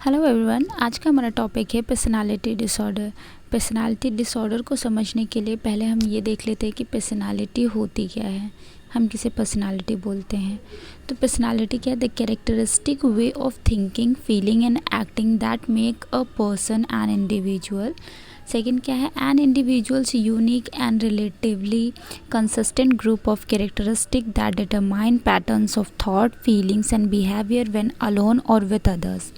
Hello everyone, आज का हमारा टॉपिक है पर्सनालिटी डिसऑर्डर। पर्सनालिटी डिसऑर्डर को समझने के लिए पहले हम ये देख लेते हैं कि पर्सनालिटी होती क्या है, हम किसे पर्सनालिटी बोलते हैं। तो पर्सनालिटी क्या है? The characteristic way of thinking, feeling and acting that make a person an individual. Second क्या है? An individual's unique and relatively consistent group of characteristic that determine patterns of thought, feelings and behaviour when alone और with others.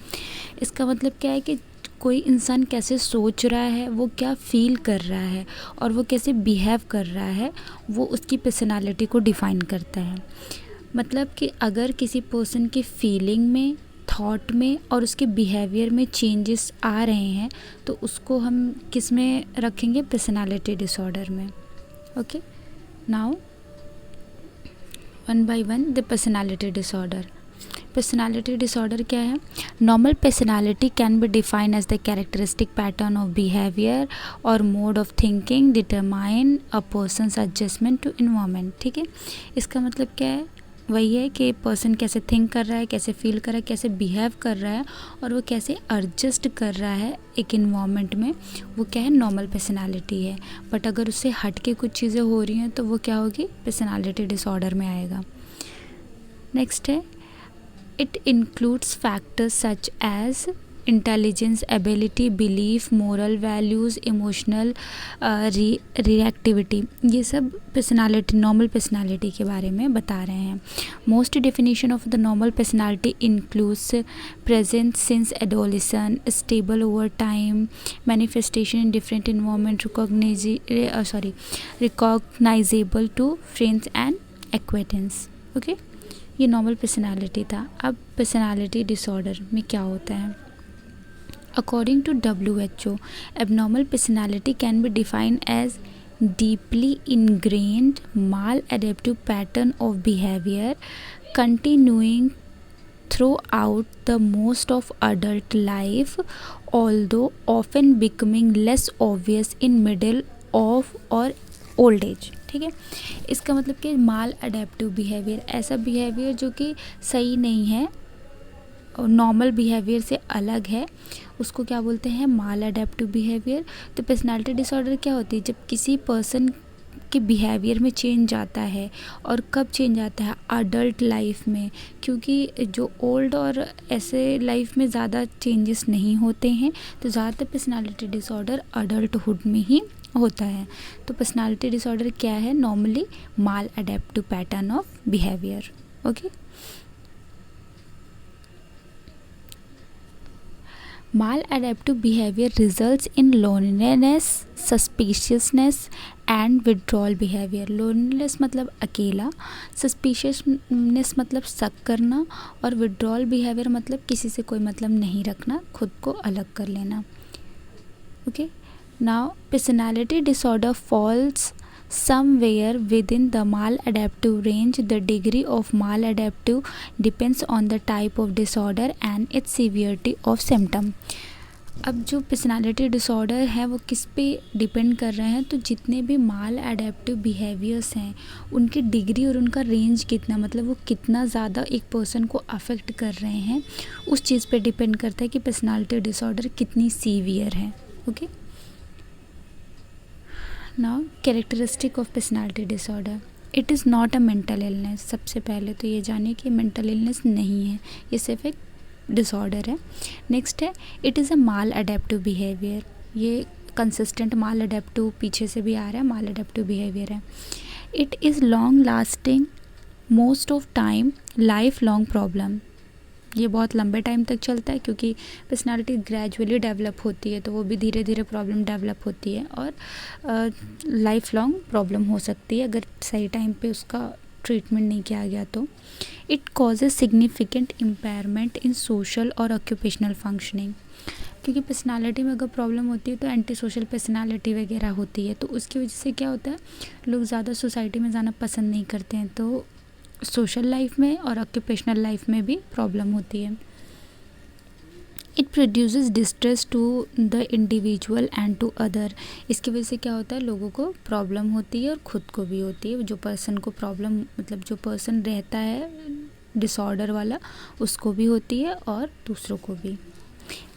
इसका मतलब क्या है कि कोई इंसान कैसे सोच रहा है, वो क्या फील कर रहा है और वो कैसे बिहेव कर रहा है, वो उसकी पर्सनालिटी को डिफ़ाइन करता है। मतलब कि अगर किसी पर्सन की फीलिंग में, थॉट में और उसके बिहेवियर में चेंजेस आ रहे हैं तो उसको हम किस में रखेंगे? पर्सनालिटी डिसऑर्डर में। Okay, now one by one the personality disorder. Personality disorder क्या है? Normal personality can be defined as the characteristic pattern of behaviour और mode of thinking determine a person's adjustment to environment. ठीक है, इसका मतलब क्या है? वही है कि पर्सन कैसे थिंक कर रहा है, कैसे फील कर रहा है, कैसे बिहेव कर रहा है और वो कैसे एडजस्ट कर रहा है एक इन्वायरमेंट में, वो क्या है? नॉर्मल पर्सनालिटी है। बट अगर उससे हट के कुछ चीज़ें हो रही हैं तो वो क्या होगी? पर्सनालिटी डिसऑर्डर में आएगा। नेक्स्ट है, it includes factors such as intelligence, ability, belief, moral values, emotional reactivity। ये सब पर्सनालिटी, नॉर्मल पर्सनालिटी के बारे में बता रहे हैं। Most definition of the normal personality includes present since adolescence, stable over time, manifestation in different environment, recognisable to friends and acquaintance. Okay, ये normal personality था। अब पर्सनालिटी डिसऑर्डर में क्या होता है? According to WHO, abnormal personality can be defined as deeply ingrained maladaptive pattern of behaviour continuing throughout the most of adult life, although often becoming less obvious in middle of और old age. ठीक है, इसका मतलब कि माल adaptive behaviour, ऐसा behaviour जो कि सही नहीं है और नॉर्मल बिहेवियर से अलग है, उसको क्या बोलते हैं? माल अडेप्टिव बिहेवियर। तो पर्सनालिटी डिसऑर्डर क्या होती है? जब किसी पर्सन के बिहेवियर में चेंज आता है। और कब चेंज आता है? अडल्ट लाइफ में, क्योंकि जो ओल्ड और ऐसे लाइफ में ज़्यादा चेंजेस नहीं होते हैं, तो ज़्यादातर पर्सनालिटी डिसऑर्डर अडल्टहुड में ही होता है। तो पर्सनालिटी डिसऑर्डर क्या है? Normally maladaptive pattern of behaviour. Okay, maladaptive behaviour results in loneliness, suspiciousness and withdrawal behaviour. Loneliness मतलब अकेला, सस्पिशियसनेस मतलब शक करना और विड्रॉल बिहेवियर मतलब किसी से कोई मतलब नहीं रखना, खुद को अलग कर लेना। Okay, now personality disorder falls somewhere within the maladaptive range. The degree of maladaptive depends on the type of disorder and its severity of symptom। अब जो पर्सनालिटी डिसऑर्डर है वो किस पे डिपेंड कर रहे हैं? तो जितने भी माल एडेप्टिव बिहेवियर्स हैं उनकी डिग्री और उनका रेंज कितना, मतलब वो कितना ज़्यादा एक पर्सन को अफेक्ट कर रहे हैं, उस चीज़ पे डिपेंड करता है कि पर्सनालिटी डिसऑर्डर कितनी सीवियर है। Okay, now characteristic of personality disorder. It is not a mental illness. सबसे पहले तो ये जानिए कि मेंटल इलनेस नहीं है, ये सिर्फ एक डिसऑर्डर है। नेक्स्ट है, it is a mall adaptive behaviour. ये कंसिस्टेंट माल अडेप्टिव, पीछे से भी आ रहा है, माल अडेप्टिव बिहेवियर है। It is long lasting, most of time life long problem. ये बहुत लंबे टाइम तक चलता है क्योंकि पर्सनालिटी ग्रेजुअली डेवलप होती है, तो वो भी धीरे धीरे प्रॉब्लम डेवलप होती है और लाइफ लॉन्ग प्रॉब्लम हो सकती है अगर सही टाइम पे उसका ट्रीटमेंट नहीं किया गया तो। It causes significant impairment in social और ऑक्यूपेशनल फंक्शनिंग। क्योंकि पर्सनालिटी में अगर प्रॉब्लम होती है तो एंटी सोशल पर्सनालिटी वगैरह होती है, तो उसकी वजह से क्या होता है, लोग ज़्यादा सोसाइटी में जाना पसंद नहीं करते हैं, तो सोशल लाइफ में और ऑक्यूपेशनल लाइफ में भी प्रॉब्लम होती है। It produces distress to the individual and to other. इसकी वजह से क्या होता है, लोगों को प्रॉब्लम होती है और ख़ुद को भी होती है। जो पर्सन को प्रॉब्लम, मतलब जो पर्सन रहता है डिसऑर्डर वाला, उसको भी होती है और दूसरों को भी।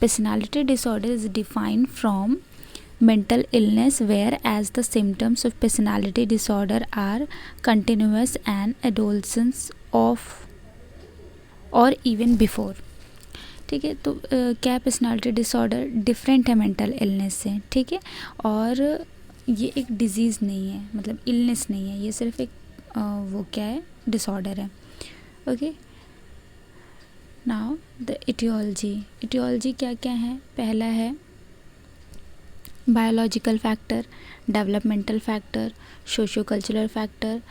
Personality disorder is defined from mental illness whereas the symptoms of personality disorder are continuous and adolescence of or even before. ठीक है, तो क्या पर्सनालिटी डिसऑर्डर डिफरेंट है मेंटल इलनेस से, ठीक है, और ये एक डिजीज़ नहीं है, मतलब इलनेस नहीं है, ये सिर्फ एक वो क्या है, डिसऑर्डर है. ओके, नाउ द इटियोलॉजी क्या क्या है. पहला है biological factor, developmental factor, socio cultural factor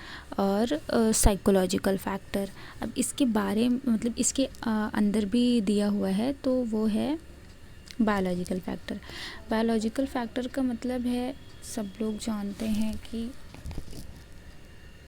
और साइकोलॉजिकल फैक्टर. अब इसके बारे में मतलब इसके अंदर भी दिया हुआ है, तो वो है बायोलॉजिकल फैक्टर. बायोलॉजिकल फैक्टर का मतलब है, सब लोग जानते हैं कि